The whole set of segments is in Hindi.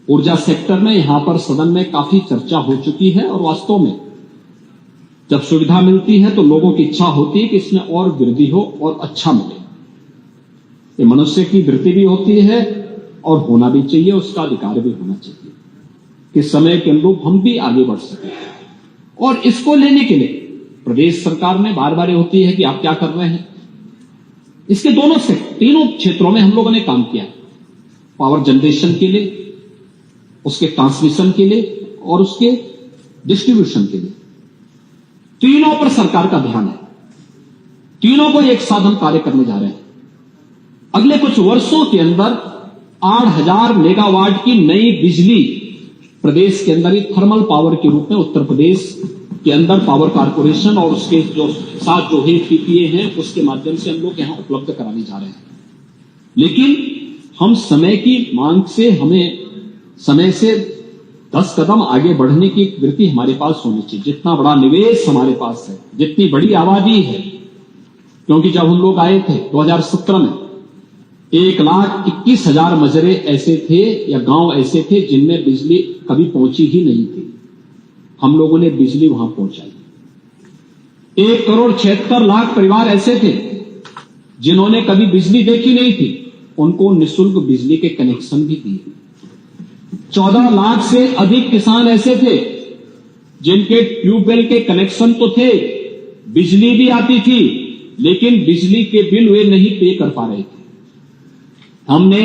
ऊर्जा सेक्टर में यहां पर सदन में काफी चर्चा हो चुकी है और वास्तव में जब सुविधा मिलती है तो लोगों की इच्छा होती है कि इसमें और वृद्धि हो और अच्छा मिले। ये मनुष्य की वृत्ति भी होती है और होना भी चाहिए, उसका अधिकार भी होना चाहिए कि समय के अनुरूप हम भी आगे बढ़ सकें। और इसको लेने के लिए प्रदेश सरकार में बार बार होती है कि आप क्या कर रहे हैं। इसके दोनों से तीनों क्षेत्रों में हम लोगों ने काम किया, पावर जनरेशन के लिए, उसके ट्रांसमिशन के लिए और उसके डिस्ट्रीब्यूशन के लिए। तीनों पर सरकार का ध्यान है, तीनों को एक साथ हम कार्य करने जा रहे हैं। अगले कुछ वर्षों के अंदर 8000 मेगावाट की नई बिजली प्रदेश के अंदर ही थर्मल पावर के रूप में उत्तर प्रदेश के अंदर पावर कारपोरेशन और उसके जो साथ जो है पीपीए हैं उसके माध्यम से हम लोग यहां उपलब्ध कराने जा रहे हैं। लेकिन हम समय की मांग से, हमें समय से 10 कदम आगे बढ़ने की वृत्ति हमारे पास होनी चाहिए। जितना बड़ा निवेश हमारे पास है, जितनी बड़ी आबादी है, क्योंकि जब हम लोग आए थे 2017 में 1,21,000 मजरे ऐसे थे या गांव ऐसे थे जिनमें बिजली कभी पहुंची ही नहीं थी। हम लोगों ने बिजली वहां पहुंचाई। 1,76,00,000 परिवार ऐसे थे जिन्होंने कभी बिजली देखी नहीं थी, उनको निःशुल्क बिजली के कनेक्शन भी दिए। 14 लाख से अधिक किसान ऐसे थे जिनके ट्यूबवेल के कनेक्शन तो थे, बिजली भी आती थी, लेकिन बिजली के बिल वे नहीं पे कर पा रहे थे। हमने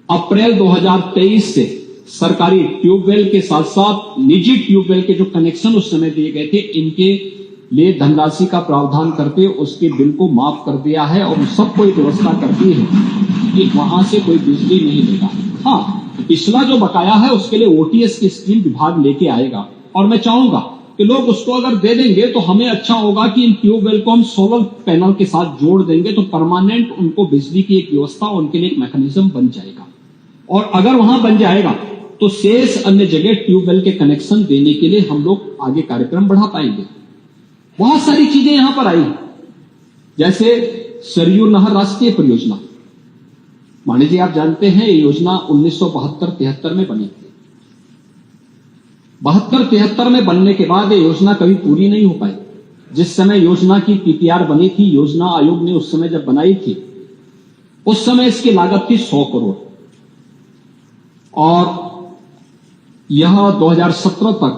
अप्रैल 2023 से सरकारी ट्यूबवेल के साथ साथ निजी ट्यूबवेल के जो कनेक्शन उस समय दिए गए थे, इनके लिए धनराशि का प्रावधान करके उसके बिल को माफ कर दिया है और सबको एक व्यवस्था कर दी है कि वहां से कोई बिजली नहीं देगा। हाँ, पिछला जो बकाया है उसके लिए ओटीएस की स्कीम विभाग लेके आएगा और मैं चाहूंगा कि लोग उसको अगर दे देंगे तो हमें अच्छा होगा कि इन ट्यूबवेल को हम सोलर पैनल के साथ जोड़ देंगे तो परमानेंट उनको बिजली की एक व्यवस्था, उनके लिए एक मैकेनिज्म बन जाएगा। और अगर वहां बन जाएगा तो शेष अन्य जगह ट्यूबवेल के कनेक्शन देने के लिए हम लोग आगे कार्यक्रम बढ़ा पाएंगे। बहुत सारी चीजें यहां पर आई, जैसे सरयू नहर राष्ट्रीय परियोजना। मानी जी, आप जानते हैं ये योजना 1972-73 में बनी थी। 72-73 में बनने के बाद ये योजना कभी पूरी नहीं हो पाई। जिस समय योजना की पीपीआर बनी थी, योजना आयोग ने उस समय जब बनाई थी, उस समय इसकी लागत थी 100 करोड़ और यह 2017 तक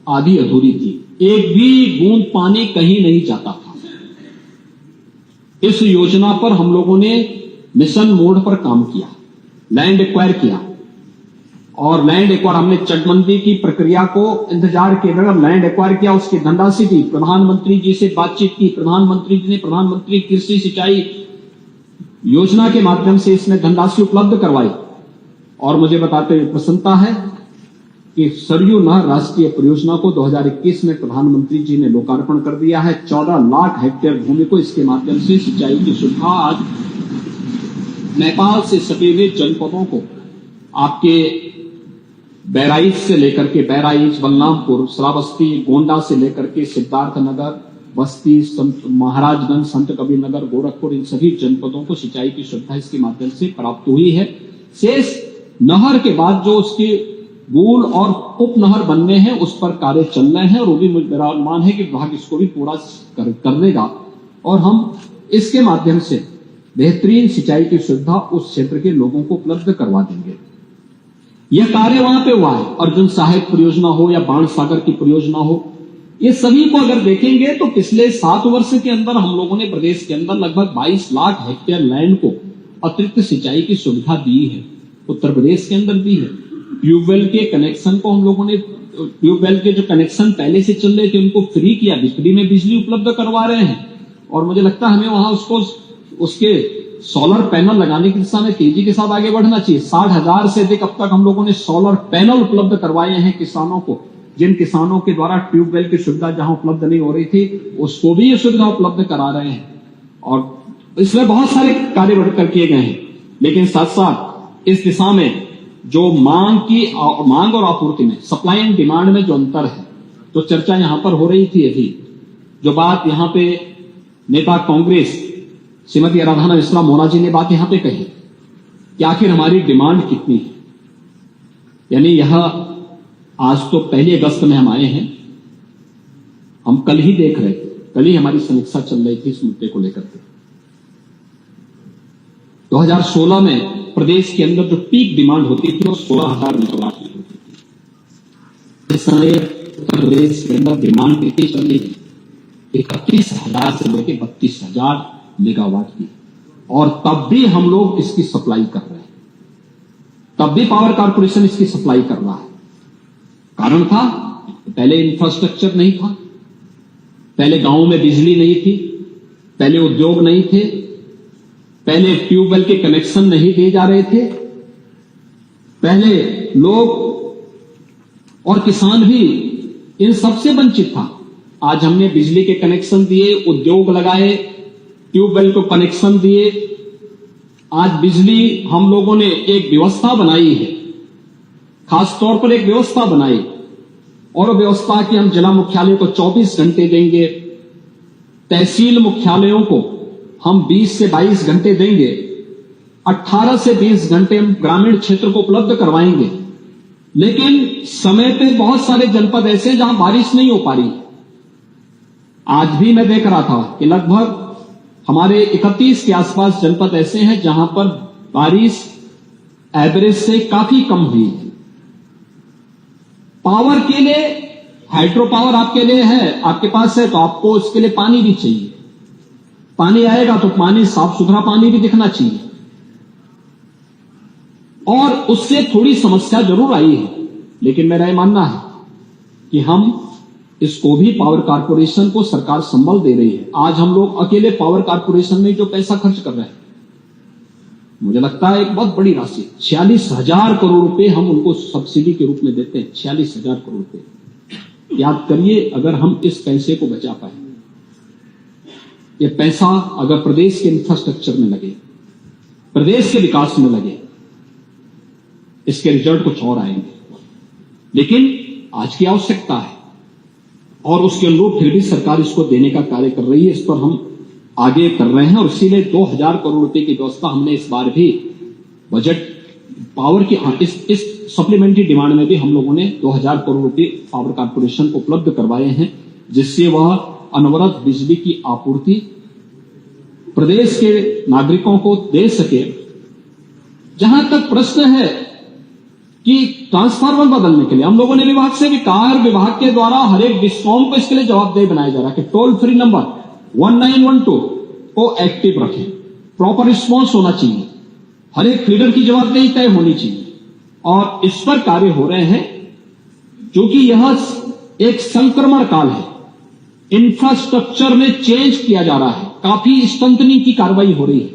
आधी अधूरी थी। एक भी बूंद पानी कहीं नहीं जाता था। इस योजना पर हम लोगों ने मिशन मोड पर काम किया, लैंड एक्वायर किया और लैंड एक्वायर हमने चटबंदी की प्रक्रिया को इंतजार किए बगैर लैंड एक्वायर किया, उसकी धनराशि दी, प्रधानमंत्री जी से बातचीत की, प्रधानमंत्री जी ने प्रधानमंत्री कृषि सिंचाई योजना के माध्यम से इसमें धनराशि उपलब्ध करवाई। और मुझे बताते हुए प्रसन्नता है कि सरयू नहर राष्ट्रीय परियोजना को 2021 में प्रधानमंत्री जी ने लोकार्पण कर दिया है। 14 लाख हेक्टेयर भूमि को इसके माध्यम से सिंचाई की सुविधा आज नेपाल से सटे हुए जनपदों को, आपके बहराइच से लेकर के बहराइच, बलरामपुर, श्रावस्ती, गोंडा से लेकर के सिद्धार्थनगर, बस्ती, महाराजगंज, संत कबीर नगर, गोरखपुर, इन सभी जनपदों को सिंचाई की सुविधा इसके माध्यम से प्राप्त हुई है। शेष नहर के बाद जो उसके मूल और उप नहर बनने हैं उस पर कार्य चल रहे हैं और वो भी मेरा अनुमान है कि विभाग इसको भी पूरा कर देगा और हम इसके माध्यम से बेहतरीन सिंचाई की सुविधा उस क्षेत्र के लोगों को उपलब्ध करवा देंगे। यह कार्य वहां पे हुआ है। अर्जुन सहायक परियोजना हो या बाण सागर की परियोजना हो, ये सभी को अगर देखेंगे तो पिछले 7 वर्ष के अंदर हम लोगों ने प्रदेश के अंदर लगभग 22 लाख हेक्टेयर लैंड को अतिरिक्त सिंचाई की सुविधा दी है, उत्तर प्रदेश के अंदर दी है। ट्यूबवेल के कनेक्शन को हम लोगों ने, ट्यूबवेल के जो कनेक्शन पहले से चल रहे थे उनको फ्री किया, फ्री में बिजली उपलब्ध करवा रहे हैं और मुझे लगता है हमें वहां उसके सोलर पैनल लगाने की दिशा में तेजी के साथ आगे बढ़ना चाहिए। 60,000 से अधिक अब तक हम लोगों ने सोलर पैनल उपलब्ध करवाए हैं किसानों को, जिन किसानों के द्वारा ट्यूबवेल की सुविधा जहां उपलब्ध नहीं हो रही थी उसको भी ये सुविधा उपलब्ध करा रहे हैं और इसमें बहुत सारे कार्य बढ़कर किए गए हैं। लेकिन साथ साथ इस दिशा में जो मांग और आपूर्ति में, सप्लाई एंड डिमांड में जो अंतर है, तो चर्चा यहां पर हो रही थी अभी, जो बात यहां पे नेता कांग्रेस श्रीमती आराधना मिश्रा मोना जी ने बात यहां पे कही कि आखिर हमारी डिमांड कितनी है। यानी यह आज तो 1 अगस्त में हम आए हैं, हम कल ही देख रहे थे, कल ही हमारी समीक्षा चल रही थी इस मुद्दे को लेकर के। 2016 में प्रदेश के अंदर जो पीक डिमांड होती थी वो 16,000 मेगावाट की होती थी। इस समय उत्तर प्रदेश के अंदर डिमांड कितनी चल रही है? 31,000 से लेकर 32,000 मेगावाट की, और तब भी हम लोग इसकी सप्लाई कर रहे हैं, तब भी पावर कारपोरेशन इसकी सप्लाई कर रहा है। कारण था, पहले इंफ्रास्ट्रक्चर नहीं था, पहले गांवों में बिजली नहीं थी, पहले उद्योग नहीं थे, पहले ट्यूबवेल के कनेक्शन नहीं दिए जा रहे थे, पहले लोग और किसान भी इन सबसे वंचित था। आज हमने बिजली के कनेक्शन दिए, उद्योग लगाए, ट्यूबवेल को कनेक्शन दिए, आज बिजली हम लोगों ने एक व्यवस्था बनाई है, खास तौर पर एक व्यवस्था बनाई, और व्यवस्था कि हम जिला मुख्यालय को 24 घंटे देंगे, तहसील मुख्यालयों को हम 20 से 22 घंटे देंगे, 18 से 20 घंटे हम ग्रामीण क्षेत्र को उपलब्ध करवाएंगे। लेकिन समय पे बहुत सारे जनपद ऐसे जहां बारिश नहीं हो पा रही। आज भी मैं देख रहा था कि लगभग हमारे 31 के आसपास जनपद ऐसे हैं जहां पर बारिश एवरेज से काफी कम हुई है। पावर के लिए, हाइड्रो पावर आपके लिए है, आपके पास है, तो आपको उसके लिए पानी भी चाहिए। पानी आएगा तो पानी, साफ सुथरा पानी भी दिखना चाहिए, और उससे थोड़ी समस्या जरूर आई है। लेकिन मेरा यह मानना है कि हम इसको भी, पावर कारपोरेशन को सरकार संबल दे रही है। आज हम लोग अकेले पावर कारपोरेशन में जो पैसा खर्च कर रहे हैं, मुझे लगता है एक बहुत बड़ी राशि, 46,000 करोड़ रुपए हम उनको सब्सिडी के रूप में देते हैं। 46,000 करोड़ रुपए, याद करिए, अगर हम इस पैसे को बचा पाए, ये पैसा अगर प्रदेश के इंफ्रास्ट्रक्चर में लगे, प्रदेश के विकास में लगे, इसके रिजल्ट कुछ और आएंगे। लेकिन आज की आवश्यकता है, और उसके अनुरूप फिर भी सरकार इसको देने का कार्य कर रही है। इस पर हम आगे कर रहे हैं, और इसीलिए 2,000 करोड़ रुपए की व्यवस्था हमने इस बार भी बजट पावर की, इस सप्लीमेंट्री डिमांड में भी हम लोगों ने 2,000 करोड़ रुपए पावर कारपोरेशन को उपलब्ध करवाए हैं, जिससे वह अनवरत बिजली की आपूर्ति प्रदेश के नागरिकों को दे सके। जहां तक प्रश्न है कि ट्रांसफार्मर बदलने के लिए हम लोगों ने विभाग से भी कहा, विभाग के द्वारा हर एक डिस्कॉम को इसके लिए जवाबदेही बनाया जा रहा है कि टोल फ्री नंबर 1912 को एक्टिव रखें, प्रॉपर रिस्पॉन्स होना चाहिए, हर एक फीडर की जवाबदेही तय होनी चाहिए, और इस पर कार्य हो रहे हैं। क्योंकि यह एक संक्रमण काल है, इंफ्रास्ट्रक्चर में चेंज किया जा रहा है, काफी स्ट्रेंथनिंग की कार्रवाई हो रही है।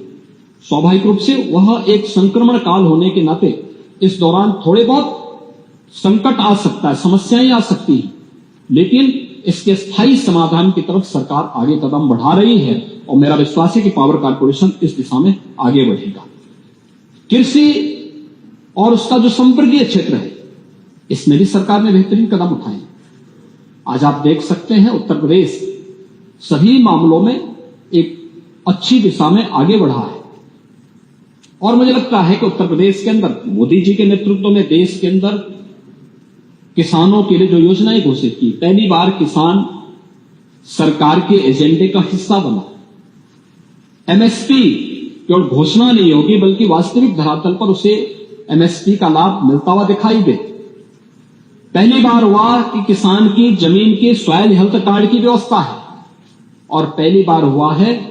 स्वाभाविक रूप से वह एक संक्रमण काल होने के नाते इस दौरान थोड़े बहुत संकट आ सकता है, समस्याएं आ सकती हैं, लेकिन इसके स्थायी समाधान की तरफ सरकार आगे कदम बढ़ा रही है, और मेरा विश्वास है कि पावर कारपोरेशन इस दिशा में आगे बढ़ेगा। कृषि और उसका जो संपर्कीय क्षेत्र है, इसमें भी सरकार ने बेहतरीन कदम उठाए। आज आप देख सकते हैं उत्तर प्रदेश सभी मामलों में एक अच्छी दिशा में आगे बढ़ा है, और मुझे लगता है कि उत्तर प्रदेश के अंदर मोदी जी के नेतृत्व में देश के अंदर किसानों के लिए जो योजनाएं घोषित की, पहली बार किसान सरकार के एजेंडे का हिस्सा बना। एमएसपी केवल घोषणा नहीं होगी, बल्कि वास्तविक धरातल पर उसे एमएसपी का लाभ मिलता हुआ दिखाई दे। पहली बार हुआ कि किसान की जमीन के सॉइल हेल्थ कार्ड की व्यवस्था है, और पहली बार हुआ है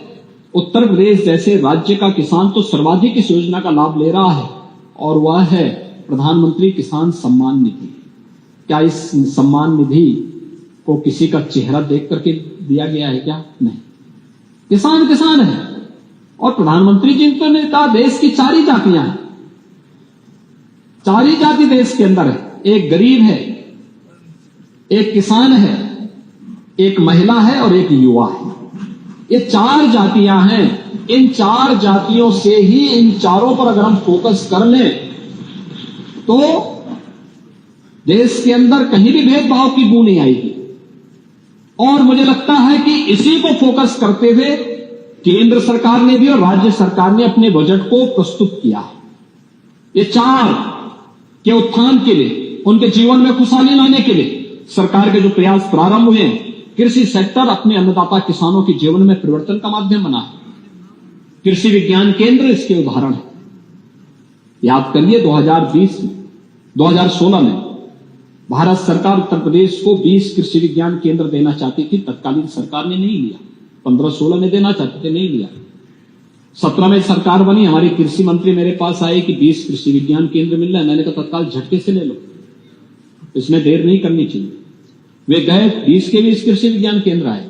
उत्तर प्रदेश जैसे राज्य का किसान तो सर्वाधिक इस योजना का लाभ ले रहा है, और वह है प्रधानमंत्री किसान सम्मान निधि। क्या इस सम्मान निधि को किसी का चेहरा देख करके दिया गया है क्या? नहीं, किसान किसान है। और प्रधानमंत्री जी तो ने कहा देश की 4 ही जातियां हैं, 4 ही जाति देश के अंदर है, एक गरीब है, एक किसान है, एक महिला है, और एक युवा है। ये 4 जातियां हैं। इन 4 जातियों से ही, इन चारों पर अगर हम फोकस कर लें तो देश के अंदर कहीं भी भेदभाव की बू नहीं आएगी। और मुझे लगता है कि इसी को फोकस करते हुए केंद्र सरकार ने भी और राज्य सरकार ने अपने बजट को प्रस्तुत किया है। ये 4 के उत्थान के लिए, उनके जीवन में खुशहाली लाने के लिए सरकार के जो प्रयास प्रारंभ हुए हैं, कृषि सेक्टर अपने अन्नदाता किसानों के जीवन में परिवर्तन का माध्यम बना है। कृषि विज्ञान केंद्र इसके उदाहरण है। याद करिए 2016 में भारत सरकार उत्तर प्रदेश को 20 कृषि विज्ञान केंद्र देना चाहती थी, तत्कालीन सरकार ने नहीं लिया। 15-16 में देना चाहते थे, नहीं लिया। 17 में सरकार बनी, हमारे कृषि मंत्री मेरे पास आए कि 20 कृषि विज्ञान केंद्र मिल रहा है। मैंने कहा तत्काल झटके से ले लो, इसमें देर नहीं करनी चाहिए। वे गए, 20 के 20 कृषि विज्ञान केंद्र आए।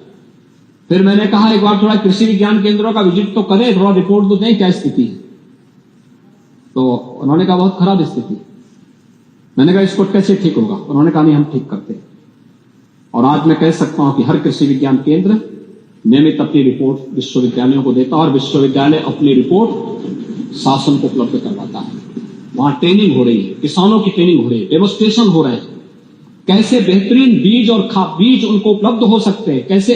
फिर मैंने कहा एक बार थोड़ा कृषि विज्ञान केंद्रों का विजिट तो करें, थोड़ा रिपोर्ट तो दें क्या स्थिति है। तो उन्होंने कहा बहुत खराब स्थिति। मैंने कहा इसको कैसे ठीक होगा। उन्होंने कहा नहीं, हम ठीक करते हैं। और आज मैं कह सकता हूं कि हर कृषि विज्ञान केंद्र नियमित अपनी रिपोर्ट विश्वविद्यालयों को देता है और विश्वविद्यालय अपनी रिपोर्ट शासन को उपलब्ध करवाता है। वहां ट्रेनिंग हो रही है, किसानों की ट्रेनिंग हो रही है, डेमोस्ट्रेशन हो रहे हैं, कैसे बेहतरीन बीज और बीज उनको उपलब्ध हो सकते हैं, कैसे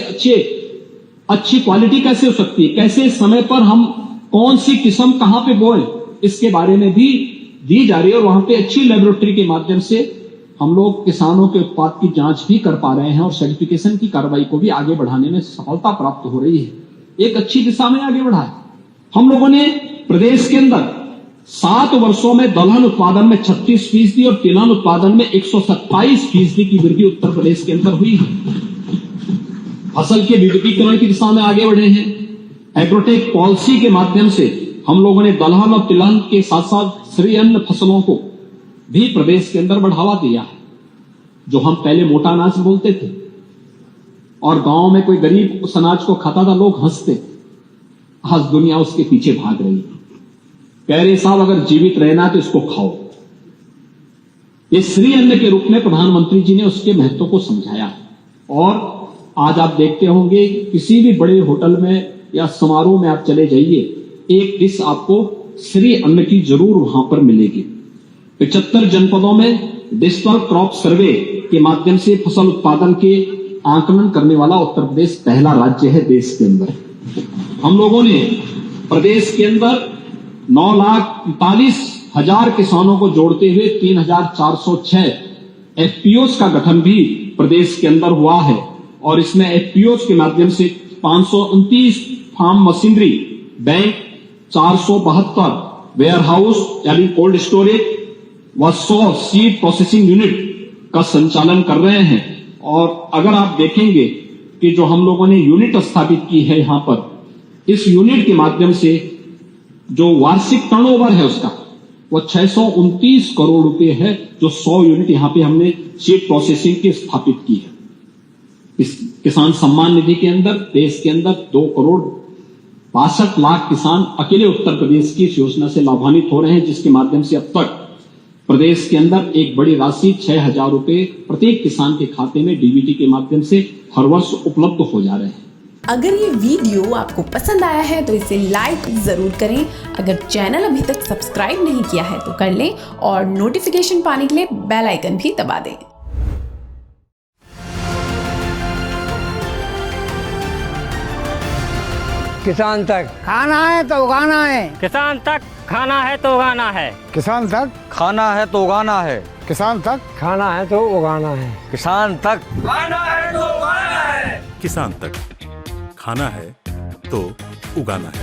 अच्छी क्वालिटी कैसे हो सकती है, कैसे समय पर हम कौन सी किस्म कहां पे बोए, इसके बारे में भी दी जा रही है। और वहां पे अच्छी लेबोरेटरी के माध्यम से हम लोग किसानों के उत्पाद की जांच भी कर पा रहे हैं और सर्टिफिकेशन की कार्रवाई को भी आगे बढ़ाने में सफलता प्राप्त हो रही है। एक अच्छी दिशा में आगे बढ़ा है। हम लोगों ने प्रदेश के अंदर 7 वर्षों में दलहन उत्पादन में 36% और तिलहन उत्पादन में 127% की वृद्धि उत्तर प्रदेश के अंदर हुई है। फसल के विविधीकरण की दिशा में आगे बढ़े हैं। एग्रोटेक पॉलिसी के माध्यम से हम लोगों ने दलहन और तिलहन के साथ साथ श्री अन्न फसलों को भी प्रदेश के अंदर बढ़ावा दिया है। जो हम पहले मोटा अनाज बोलते थे और गांव में कोई गरीब उस अनाज को खाता था, लोग हंसते थे। आज दुनिया उसके पीछे भाग रही है, कह रही साहब अगर जीवित रहना तो इसको खाओ। ये श्री अन्न के रूप में प्रधानमंत्री जी ने उसके महत्व को समझाया। और आज आप देखते होंगे किसी भी बड़े होटल में या समारोह में आप चले जाइए, एक डिश आपको श्री अन्न की जरूर वहां पर मिलेगी। 75 जनपदों में डिजिटल क्रॉप सर्वे के माध्यम से फसल उत्पादन के आकलन करने वाला उत्तर प्रदेश पहला राज्य है देश के अंदर। हम लोगों ने प्रदेश के अंदर 9,45,000 किसानों को जोड़ते हुए 3,406 एफपीओस का गठन भी प्रदेश के अंदर हुआ है। और इसमें एफपीओस के माध्यम से 529 farm machinery bank, 472 warehouse यानी कोल्ड स्टोरेज व 100 सीड प्रोसेसिंग यूनिट का संचालन कर रहे हैं। और अगर आप देखेंगे कि जो हम लोगों ने यूनिट स्थापित की है यहां पर, इस यूनिट के माध्यम से जो वार्षिक टर्नओवर है उसका वो 629 करोड़ रुपए है। जो 100 यूनिट यहां पे हमने सीड प्रोसेसिंग की स्थापित की है। इस किसान सम्मान निधि के अंदर देश के अंदर 2,62 लाख किसान अकेले उत्तर प्रदेश की इस योजना से लाभान्वित हो रहे हैं, जिसके माध्यम से अब तक प्रदेश के अंदर एक बड़ी राशि 6,000 रुपए प्रत्येक किसान के खाते में डीबीटी के माध्यम से हर वर्ष उपलब्ध हो जा रहे हैं। अगर ये वीडियो आपको पसंद आया है तो इसे लाइक जरूर करें। अगर चैनल अभी तक सब्सक्राइब नहीं किया है तो कर लें और नोटिफिकेशन पाने के लिए बेल आइकन भी दबा दें। किसान तक खाना है तो उगाना है, किसान तक खाना है तो उगाना है, किसान तक खाना है तो उगाना है, किसान तक खाना है तो उगाना है, किसान तक खाना है तो उगाना है, किसान तक खाना है तो उगाना है।